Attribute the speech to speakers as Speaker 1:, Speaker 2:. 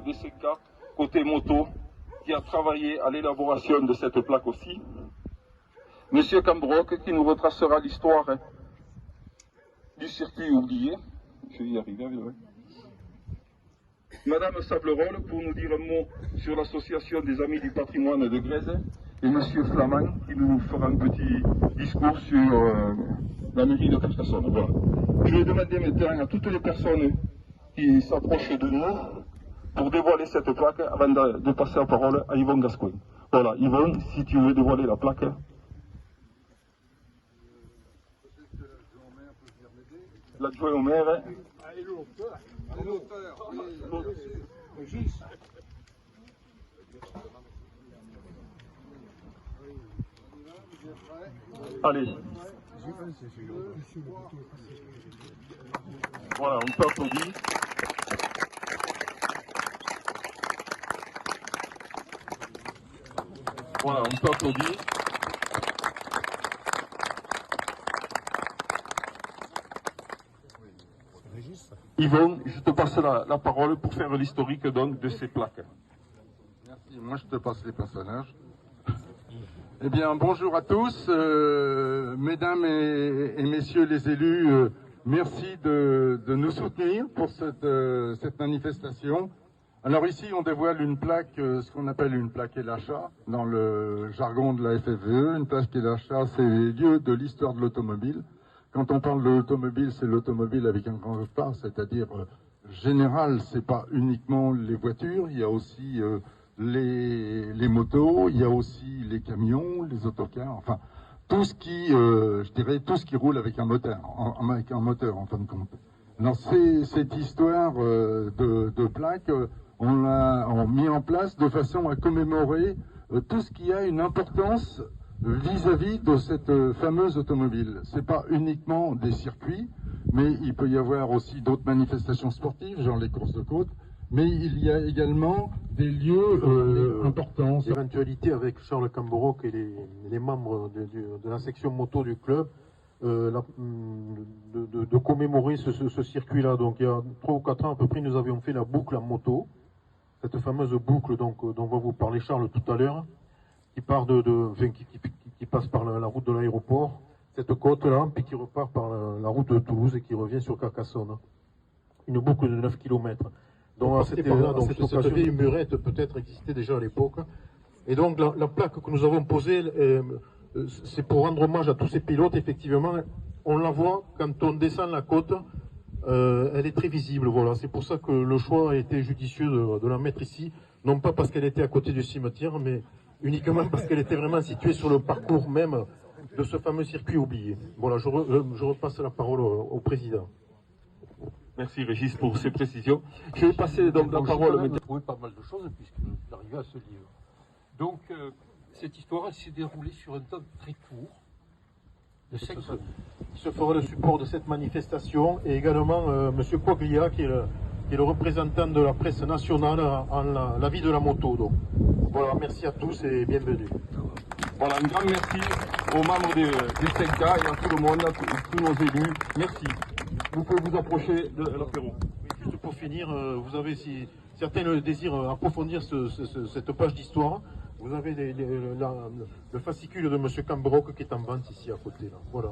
Speaker 1: DCK, côté moto, qui a travaillé à l'élaboration de cette plaque aussi. Monsieur Cambroc, qui nous retracera l'histoire du circuit oublié. Je vais y arriver, oui. Madame Sablerole, pour nous dire un mot sur l'association des Amis du patrimoine de Grèze, et Monsieur Flamand, qui nous fera un petit discours sur la mairie de Carcassonne. Voilà. Je vais demander maintenant à toutes les personnes qui s'approchent de nous pour dévoiler cette plaque avant de passer la parole à Yvon Gascoigne. Voilà, Yvon, si tu veux dévoiler la plaque. L'adjoint au maire. Allez. Voilà, on peut applaudir. Voilà, on peut applaudir. Yvon, je te passe la parole pour faire l'historique donc de ces plaques.
Speaker 2: Merci, moi je te passe les personnages. Eh bien, bonjour à tous, mesdames et messieurs les élus, merci de nous soutenir pour cette manifestation. Alors ici, on dévoile une plaque, ce qu'on appelle une plaque LHA, dans le jargon de la FFVE. Une plaque LHA, c'est les lieux de l'histoire de l'automobile. Quand on parle de l'automobile, c'est l'automobile avec un grand pas, c'est-à-dire général, c'est pas uniquement les voitures, il y a aussi les motos, il y a aussi les camions, les autocars, enfin tout ce qui, je dirais, tout ce qui roule avec un moteur, en fin de compte. Alors cette histoire de plaque, on l'a mis en place de façon à commémorer tout ce qui a une importance vis-à-vis de cette fameuse automobile. C'est pas uniquement des circuits, mais il peut y avoir aussi d'autres manifestations sportives, genre les courses de côte, mais il y a également des lieux importants.
Speaker 3: L'éventualité avec Charles Cambroc et les membres de la section moto du club, de commémorer ce circuit-là. Donc il y a 3 ou 4 ans à peu près, nous avions fait la boucle en moto, cette fameuse boucle donc, dont va vous parler Charles tout à l'heure, qui part qui passe par la route de l'aéroport, cette côte-là, puis qui repart par la route de Toulouse et qui revient sur Carcassonne. Une boucle de 9 km. Donc cette vieille murette peut-être existait déjà à l'époque. Et donc la plaque que nous avons posée, c'est pour rendre hommage à tous ces pilotes. Effectivement, on la voit quand on descend la côte, elle est très visible. Voilà, c'est pour ça que le choix a été judicieux de la mettre ici, non pas parce qu'elle était à côté du cimetière, mais uniquement parce qu'elle était vraiment située sur le parcours même de ce fameux circuit oublié. Voilà, je repasse la parole au président.
Speaker 1: Merci Régis pour ces précisions. Je vais passer donc la parole.
Speaker 4: On a trouvé pas mal de choses puisque je suis arrivé à ce livre. Donc cette histoire s'est déroulée sur un temps très court. De 5 semaines.
Speaker 3: Qui se fera le support de cette manifestation et également M. Quaglia qui est le représentant de la presse nationale en la vie de la moto. Donc voilà, merci à tous et bienvenue.
Speaker 1: Voilà, un grand merci aux membres des 5K et à tout le monde, à tous nos élus. Merci. Vous pouvez vous approcher de l'apéro.
Speaker 3: Juste pour finir, vous avez, si certains le désirent approfondir cette page d'histoire, vous avez le fascicule de M. Cambroc qui est en vente ici à côté. Là. Voilà.